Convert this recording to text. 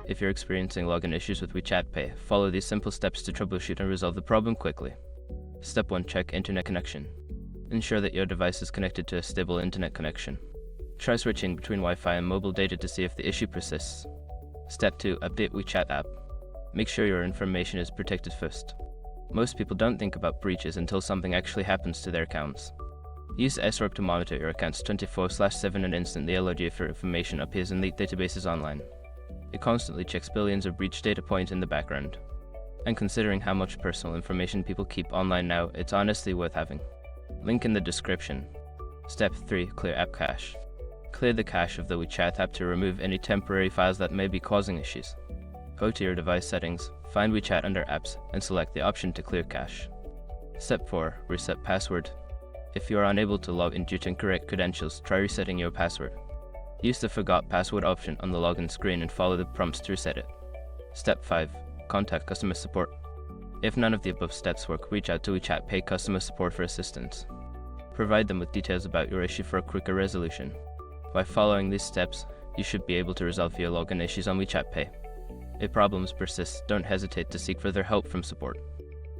If you're experiencing login issues with WeChat Pay, follow these simple steps to troubleshoot and resolve the problem quickly. Step 1. Check internet connection. Ensure that your device is connected to a stable internet connection. Try switching between Wi-Fi and mobile data to see if the issue persists. Step 2. Update WeChat app. Make sure your information is protected first. Most people don't think about breaches until something actually happens to their accounts. Use SROP to monitor your accounts 24/7 and instantly alert you if your information appears in leaked databases online. It constantly checks billions of breached data points in the background. And considering how much personal information people keep online now, it's honestly worth having. Link in the description. Step 3. Clear app cache. Clear the cache of the WeChat app to remove any temporary files that may be causing issues. Go to your device settings, find WeChat under apps, and select the option to clear cache. Step 4. Reset password. If you are unable to log in due to incorrect credentials, try resetting your password. Use the Forgot Password option on the login screen and follow the prompts to reset it. Step 5. Contact customer support. If none of the above steps work, reach out to WeChat Pay customer support for assistance. Provide them with details about your issue for a quicker resolution. By following these steps, you should be able to resolve your login issues on WeChat Pay. If problems persist, don't hesitate to seek further help from support.